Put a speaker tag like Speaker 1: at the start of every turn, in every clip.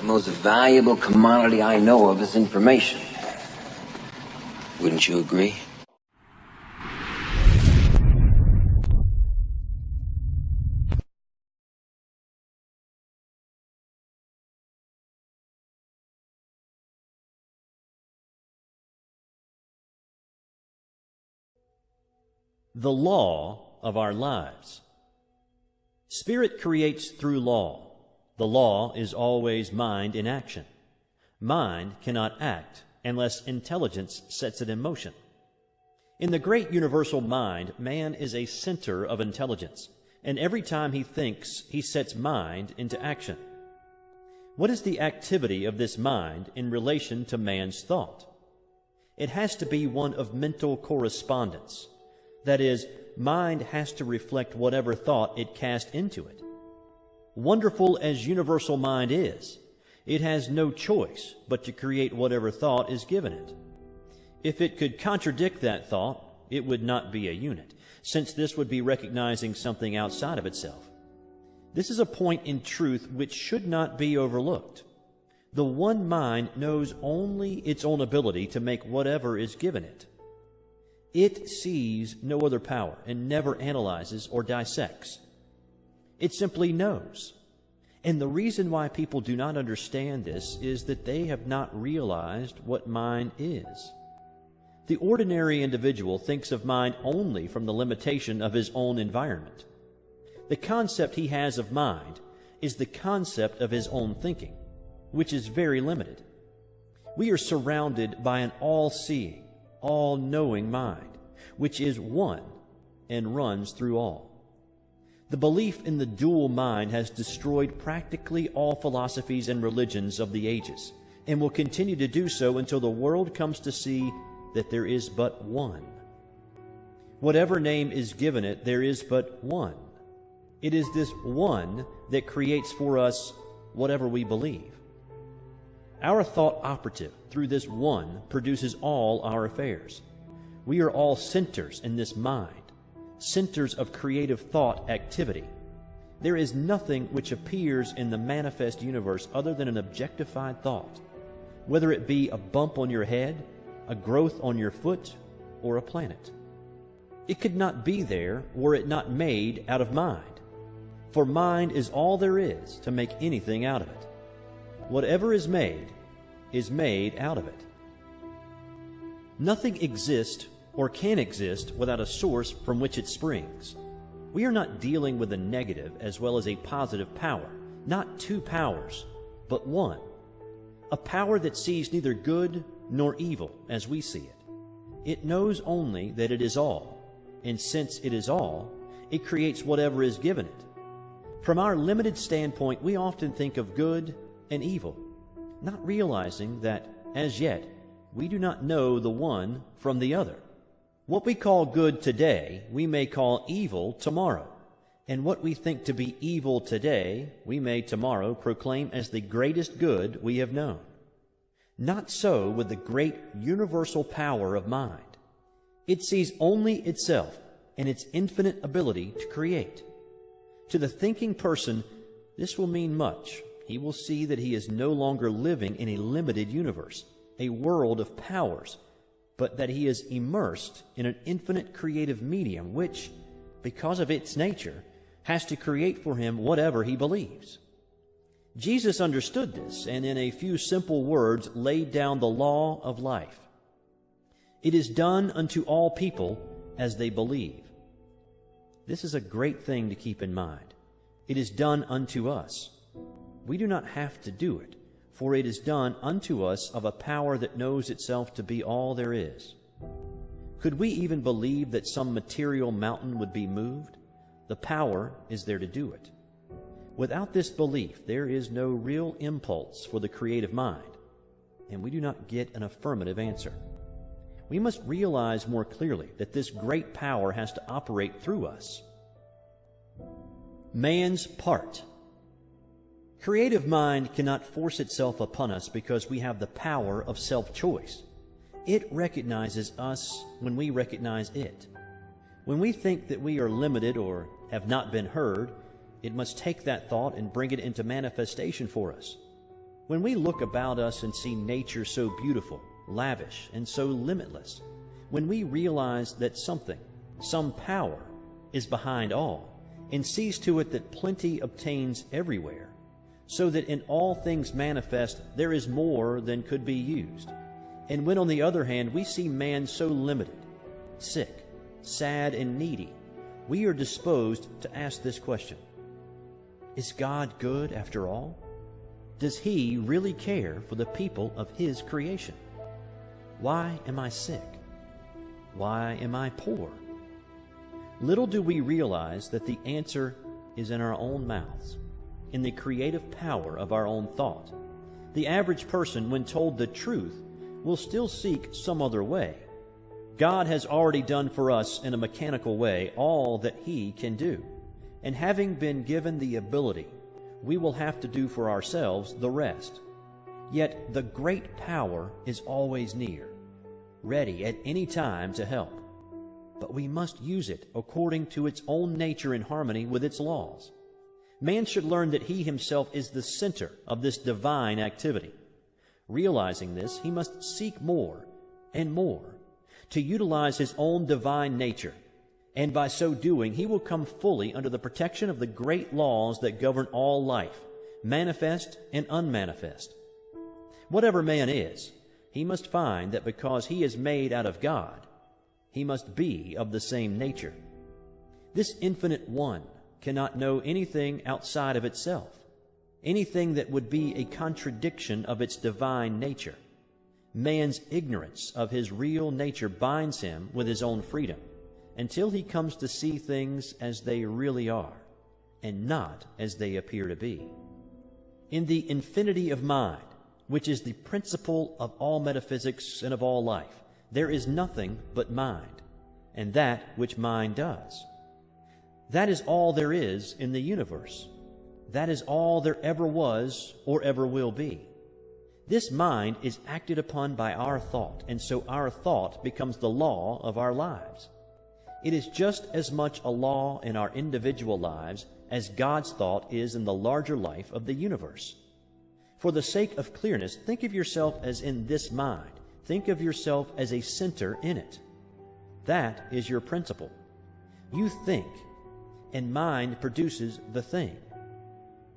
Speaker 1: The most valuable commodity I know of is information. Wouldn't you agree?
Speaker 2: The law of our lives. Spirit creates through law. The law is always mind in action. Mind cannot act unless intelligence sets it in motion. In the great universal mind, man is a center of intelligence, and every time he thinks, he sets mind into action. What is the activity of this mind in relation to man's thought? It has to be one of mental correspondence. That is, mind has to reflect whatever thought it cast into it. Wonderful as universal mind is, it has no choice but to create whatever thought is given it. If it could contradict that thought, it would not be a unit, since this would be recognizing something outside of itself. This is a point in truth which should not be overlooked. The one mind knows only its own ability to make whatever is given it. It sees no other power and never analyzes or dissects. It simply knows. And the reason why people do not understand this is that they have not realized what mind is. The ordinary individual thinks of mind only from the limitation of his own environment. The concept he has of mind is the concept of his own thinking, which is very limited. We are surrounded by an all-seeing, all-knowing mind, which is one and runs through all. The belief in the dual mind has destroyed practically all philosophies and religions of the ages, and will continue to do so until the world comes to see that there is but one. Whatever name is given it, there is but one. It is this one that creates for us whatever we believe. Our thought operative through this one produces all our affairs. We are all centers in this mind, centers of creative thought activity. There is nothing which appears in the manifest universe other than an objectified thought, whether it be a bump on your head, a growth on your foot, or a planet. It could not be there were it not made out of mind, for mind is all there is to make anything out of it. Whatever is made out of it. Nothing exists or can exist without a source from which it springs. We are not dealing with a negative as well as a positive power, not two powers, but one. A power that sees neither good nor evil as we see it. It knows only that it is all, and since it is all, it creates whatever is given it. From our limited standpoint, we often think of good and evil, not realizing that, as yet, we do not know the one from the other. What we call good today, we may call evil tomorrow. And what we think to be evil today, we may tomorrow proclaim as the greatest good we have known. Not so with the great universal power of mind. It sees only itself and its infinite ability to create. To the thinking person, this will mean much. He will see that he is no longer living in a limited universe, a world of powers, but that he is immersed in an infinite creative medium which, because of its nature, has to create for him whatever he believes. Jesus understood this, and in a few simple words laid down the law of life. It is done unto all people as they believe. This is a great thing to keep in mind. It is done unto us. We do not have to do it, for it is done unto us of a power that knows itself to be all there is. Could we even believe that some material mountain would be moved? The power is there to do it. Without this belief, there is no real impulse for the creative mind, and we do not get an affirmative answer. We must realize more clearly that this great power has to operate through us. Man's part. Creative mind cannot force itself upon us because we have the power of self-choice. It recognizes us when we recognize it. When we think that we are limited or have not been heard, it must take that thought and bring it into manifestation for us. When we look about us and see nature so beautiful, lavish, and so limitless, when we realize that something, some power, is behind all, and sees to it that plenty obtains everywhere, so that in all things manifest there is more than could be used, and when on the other hand we see man so limited, sick, sad, and needy, we are disposed to ask this question: is God good after all? Does He really care for the people of His creation? Why am I sick? Why am I poor? Little do we realize that the answer is in our own mouths, in the creative power of our own thought. The average person, when told the truth, will still seek some other way. God has already done for us in a mechanical way all that He can do, and having been given the ability, we will have to do for ourselves the rest. Yet the great power is always near, ready at any time to help. But we must use it according to its own nature in harmony with its laws. Man should learn that he himself is the center of this divine activity. Realizing this, he must seek more and more to utilize his own divine nature, and by so doing he will come fully under the protection of the great laws that govern all life, manifest and unmanifest. Whatever man is, he must find that because he is made out of God, he must be of the same nature. This infinite one cannot know anything outside of itself, anything that would be a contradiction of its divine nature. Man's ignorance of his real nature binds him with his own freedom, until he comes to see things as they really are, and not as they appear to be. In the infinity of mind, which is the principle of all metaphysics and of all life, there is nothing but mind, and that which mind does. That is all there is in the universe. That is all there ever was or ever will be. This mind is acted upon by our thought, and so our thought becomes the law of our lives. It is just as much a law in our individual lives as God's thought is in the larger life of the universe. For the sake of clearness, think of yourself as in this mind. Think of yourself as a center in it. That is your principle. You think, and mind produces the thing.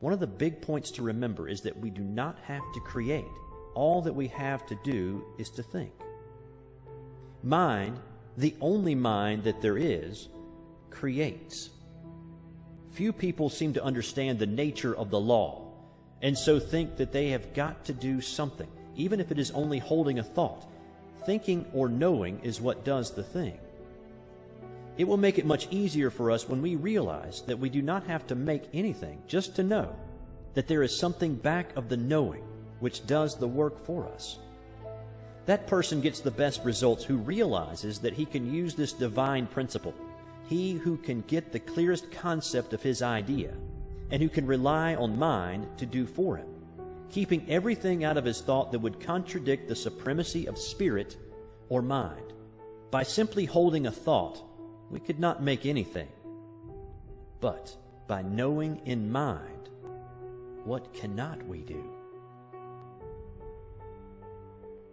Speaker 2: One of the big points to remember is that we do not have to create. All that we have to do is to think. Mind, the only mind that there is, creates. Few people seem to understand the nature of the law, and so think that they have got to do something, even if it is only holding a thought. Thinking or knowing is what does the thing. It will make it much easier for us when we realize that we do not have to make anything just to know, that there is something back of the knowing which does the work for us. That person gets the best results who realizes that he can use this divine principle, he who can get the clearest concept of his idea, and who can rely on mind to do for him, keeping everything out of his thought that would contradict the supremacy of spirit or mind. By simply holding a thought, we could not make anything. But by knowing in mind, what cannot we do?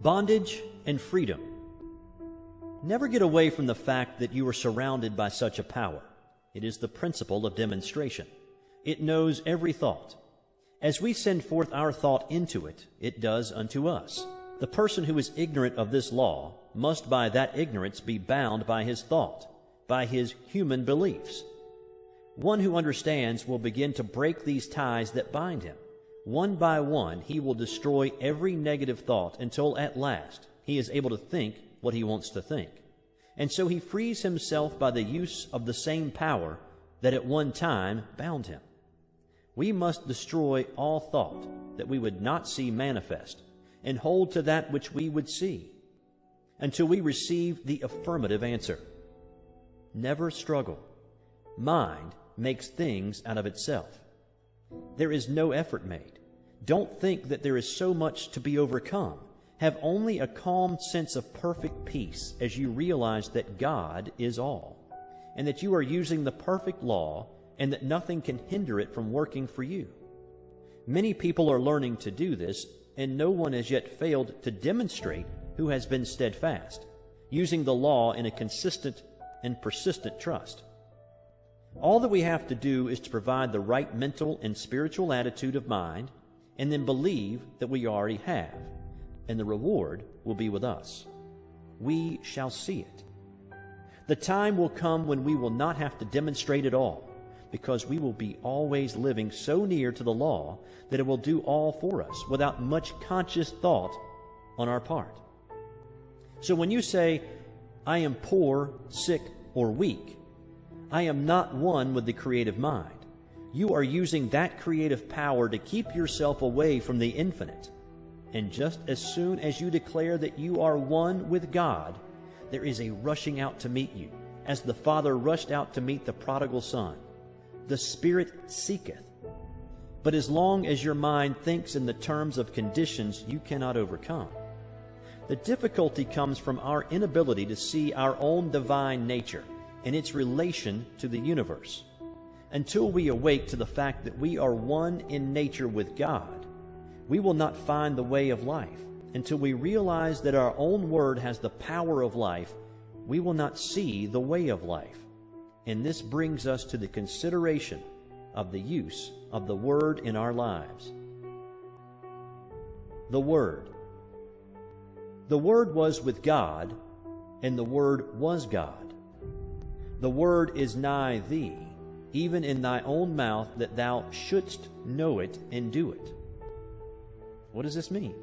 Speaker 2: Bondage and freedom. Never get away from the fact that you are surrounded by such a power. It is the principle of demonstration. It knows every thought. As we send forth our thought into it, it does unto us. The person who is ignorant of this law must by that ignorance be bound by his thought, by his human beliefs. One who understands will begin to break these ties that bind him. One by one, he will destroy every negative thought until at last he is able to think what he wants to think. And so he frees himself by the use of the same power that at one time bound him. We must destroy all thought that we would not see manifest and hold to that which we would see until we receive the affirmative answer. Never struggle. Mind makes things out of itself. There is no effort made. Don't think that there is so much to be overcome. Have only a calm sense of perfect peace as you realize that God is all, and that you are using the perfect law, and that nothing can hinder it from working for you. Many people are learning to do this, and no one has yet failed to demonstrate who has been steadfast, using the law in a consistent and persistent trust. All that we have to do is to provide the right mental and spiritual attitude of mind, and then believe that we already have, and the reward will be with us. We shall see it. The time will come when we will not have to demonstrate at all, because we will be always living so near to the law that it will do all for us without much conscious thought on our part. So when you say, I am poor, sick, or weak, I am not one with the creative mind. You are using that creative power to keep yourself away from the infinite. And just as soon as you declare that you are one with God, there is a rushing out to meet you, as the Father rushed out to meet the prodigal son. The Spirit seeketh. But as long as your mind thinks in the terms of conditions you cannot overcome, the difficulty comes from our inability to see our own divine nature and its relation to the universe. Until we awake to the fact that we are one in nature with God, we will not find the way of life. Until we realize that our own word has the power of life, we will not see the way of life. And this brings us to the consideration of the use of the Word in our lives. The Word. The Word was with God, and the Word was God. The Word is nigh thee, even in thy own mouth, that thou shouldst know it and do it. What does this mean?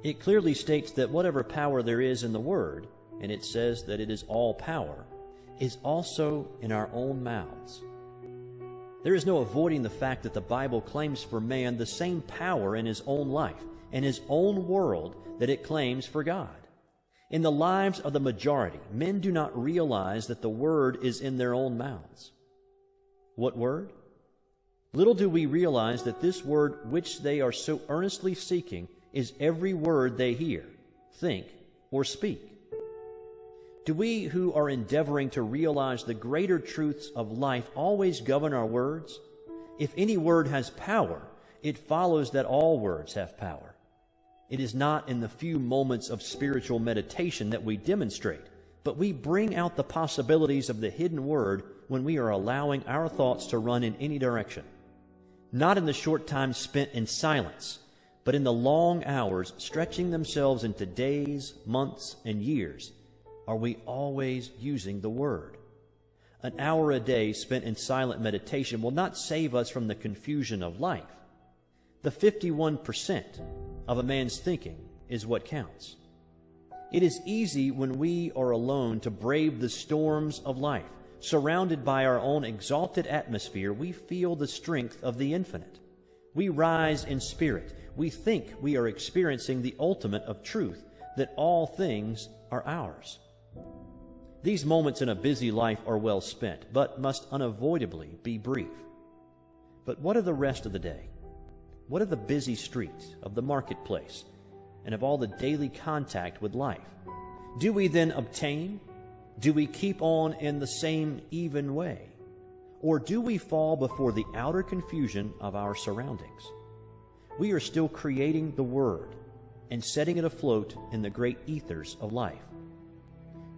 Speaker 2: It clearly states that whatever power there is in the Word, and it says that it is all power, is also in our own mouths. There is no avoiding the fact that the Bible claims for man the same power in his own life and his own world that it claims for God. In the lives of the majority, men do not realize that the Word is in their own mouths. What Word? Little do we realize that this Word which they are so earnestly seeking is every word they hear, think, or speak. Do we who are endeavoring to realize the greater truths of life always govern our words? If any word has power, it follows that all words have power. It is not in the few moments of spiritual meditation that we demonstrate, but we bring out the possibilities of the hidden word when we are allowing our thoughts to run in any direction. Not in the short time spent in silence, but in the long hours stretching themselves into days, months, and years, are we always using the Word. An hour a day spent in silent meditation will not save us from the confusion of life. The 51% of a man's thinking is what counts. It is easy when we are alone to brave the storms of life. Surrounded by our own exalted atmosphere, we feel the strength of the infinite. We rise in spirit. We think we are experiencing the ultimate of truth, that all things are ours. These moments in a busy life are well spent, but must unavoidably be brief. But what of the rest of the day? What of the busy streets, of the marketplace, and of all the daily contact with life? Do we then obtain? Do we keep on in the same even way? Or do we fall before the outer confusion of our surroundings? We are still creating the Word and setting it afloat in the great ethers of life.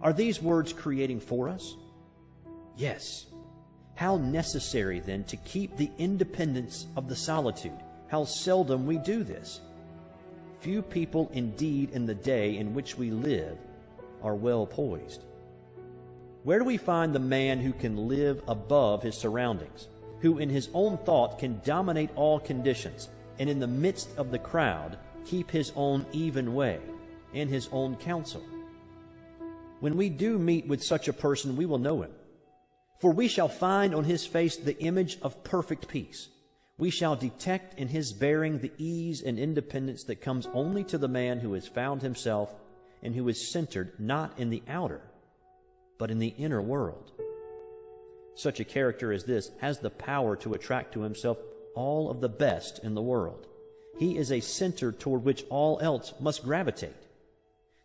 Speaker 2: Are these words creating for us? Yes. How necessary, then, to keep the independence of the solitude. How seldom we do this. Few people indeed in the day in which we live are well poised. Where do we find the man who can live above his surroundings, who in his own thought can dominate all conditions, and in the midst of the crowd keep his own even way and his own counsel? When we do meet with such a person, we will know him. For we shall find on his face the image of perfect peace. We shall detect in his bearing the ease and independence that comes only to the man who has found himself and who is centered not in the outer, but in the inner world. Such a character as this has the power to attract to himself all of the best in the world. He is a center toward which all else must gravitate.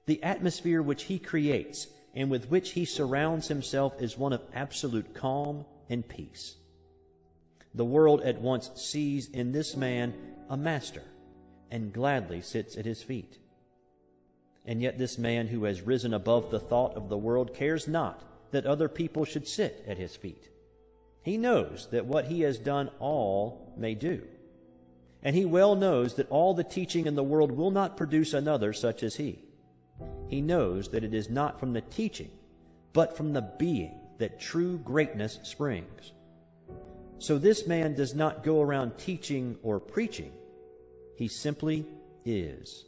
Speaker 2: The atmosphere which he creates and with which he surrounds himself is one of absolute calm and peace. The world at once sees in this man a master and gladly sits at his feet. And yet this man who has risen above the thought of the world cares not that other people should sit at his feet. He knows that what he has done all may do. And he well knows that all the teaching in the world will not produce another such as he. He knows that it is not from the teaching, but from the being that true greatness springs. So this man does not go around teaching or preaching. He simply is.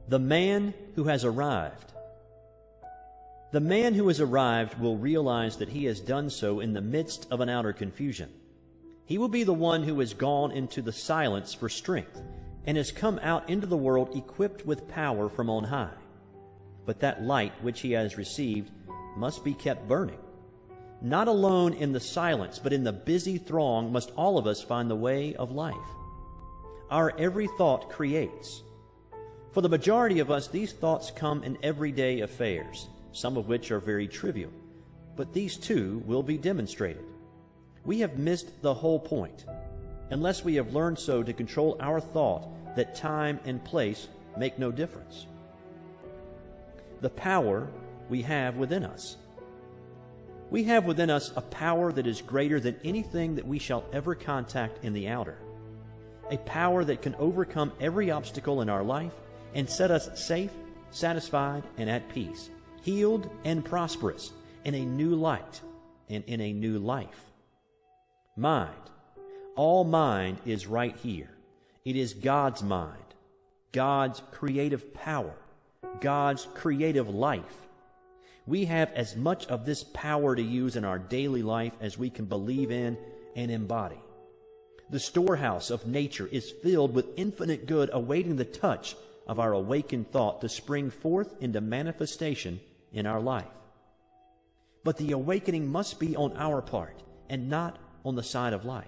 Speaker 2: The man who has arrived. The man who has arrived will realize that he has done so in the midst of an outer confusion. He will be the one who has gone into the silence for strength and has come out into the world equipped with power from on high. But that light which he has received must be kept burning. Not alone in the silence, but in the busy throng must all of us find the way of life. Our every thought creates. For the majority of us, these thoughts come in everyday affairs, some of which are very trivial, but these too will be demonstrated. We have missed the whole point, unless we have learned so to control our thought that time and place make no difference. The power we have within us. We have within us a power that is greater than anything that we shall ever contact in the outer, a power that can overcome every obstacle in our life and set us safe, satisfied, and at peace, healed and prosperous, in a new light and in a new life. Mind. All mind is right here. It is God's mind, God's creative power, God's creative life. We have as much of this power to use in our daily life as we can believe in and embody. The storehouse of nature is filled with infinite good awaiting the touch of our awakened thought to spring forth into manifestation in our life. But the awakening must be on our part and not on the side of life.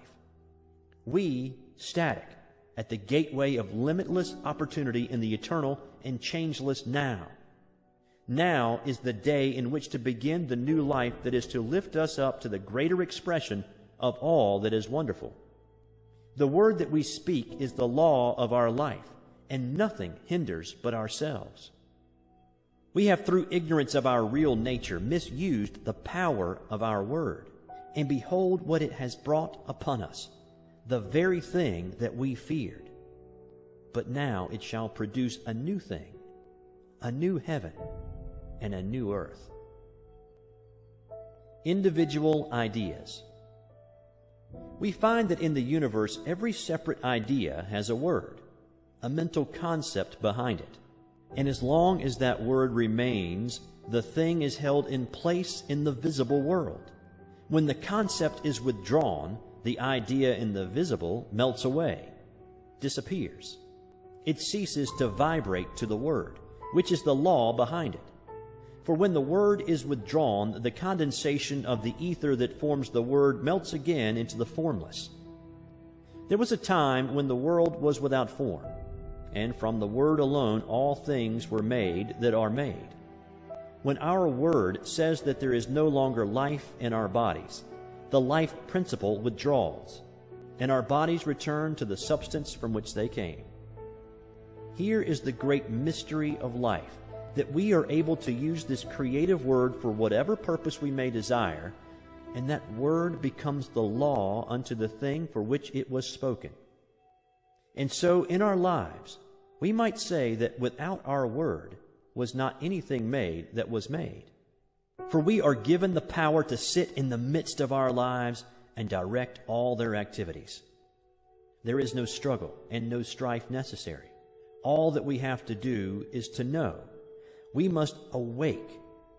Speaker 2: We, static, at the gateway of limitless opportunity in the eternal and changeless now. Now is the day in which to begin the new life that is to lift us up to the greater expression of all that is wonderful. The word that we speak is the law of our life, and nothing hinders but ourselves. We have, through ignorance of our real nature, misused the power of our word, and behold what it has brought upon us, the very thing that we feared. But now it shall produce a new thing, a new heaven, and a new earth. Individual ideas. We find that in the universe every separate idea has a word, a mental concept behind it. And as long as that word remains, the thing is held in place in the visible world. When the concept is withdrawn, the idea in the visible melts away, disappears. It ceases to vibrate to the word, which is the law behind it. For when the word is withdrawn, the condensation of the ether that forms the word melts again into the formless. There was a time when the world was without form, and from the word alone all things were made that are made. When our word says that there is no longer life in our bodies, the life principle withdraws, and our bodies return to the substance from which they came. Here is the great mystery of life, that we are able to use this creative word for whatever purpose we may desire, and that word becomes the law unto the thing for which it was spoken. And so in our lives, we might say that without our word was not anything made that was made. For we are given the power to sit in the midst of our lives and direct all their activities. There is no struggle and no strife necessary. All that we have to do is to know. We must awake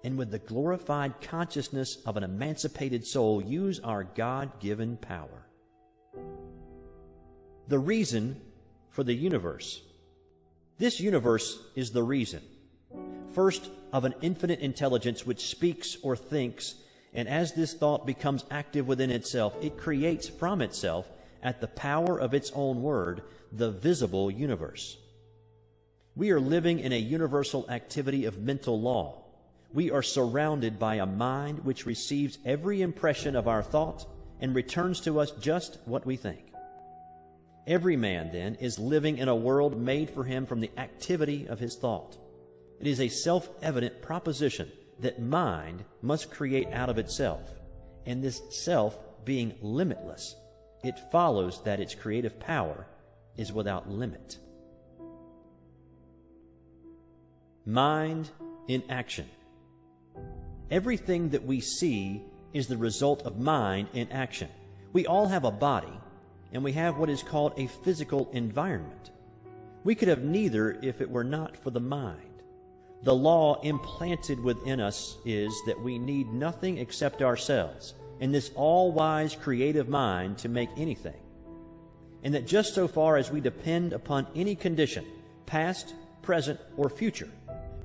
Speaker 2: and with the glorified consciousness of an emancipated soul use our God-given power. The reason for the universe. This universe is the reason. First, of an infinite intelligence which speaks or thinks, and as this thought becomes active within itself, it creates from itself, at the power of its own word, the visible universe. We are living in a universal activity of mental law. We are surrounded by a mind which receives every impression of our thought and returns to us just what we think. Every man, then, is living in a world made for him from the activity of his thought. It is a self-evident proposition that mind must create out of itself, and this self being limitless, it follows that its creative power is without limit. Mind in action. Everything that we see is the result of mind in action. We all have a body, and we have what is called a physical environment. We could have neither if it were not for the mind. The law implanted within us is that we need nothing except ourselves and this all-wise creative mind to make anything, and that just so far as we depend upon any condition, past, present, or future,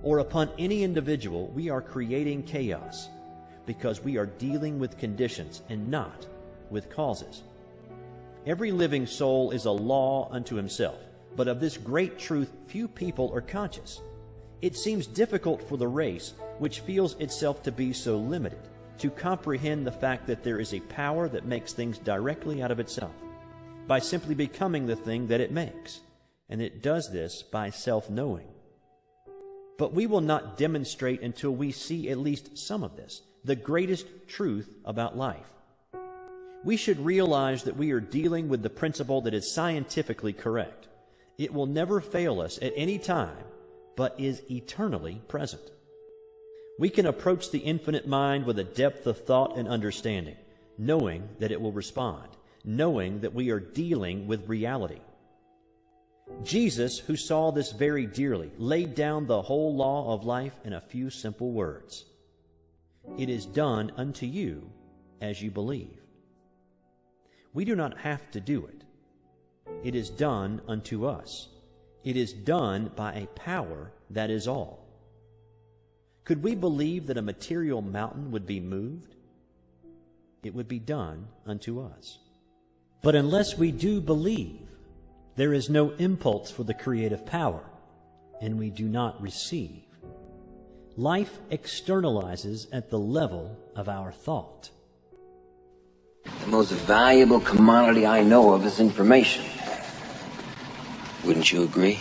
Speaker 2: or upon any individual, we are creating chaos, because we are dealing with conditions and not with causes. Every living soul is a law unto himself, but of this great truth few people are conscious. It seems difficult for the race, which feels itself to be so limited, to comprehend the fact that there is a power that makes things directly out of itself, by simply becoming the thing that it makes, and it does this by self-knowing. But we will not demonstrate until we see at least some of this, the greatest truth about life. We should realize that we are dealing with the principle that is scientifically correct. It will never fail us at any time, but is eternally present. We can approach the infinite mind with a depth of thought and understanding, knowing that it will respond, knowing that we are dealing with reality. Jesus, who saw this very dearly, laid down the whole law of life in a few simple words. It is done unto you as you believe. We do not have to do it. It is done unto us. It is done by a power that is all. Could we believe that a material mountain would be moved? It would be done unto us. But unless we do believe, there is no impulse for the creative power, and we do not receive. Life externalizes at the level of our thought.
Speaker 1: The most valuable commodity I know of is information. Wouldn't you agree?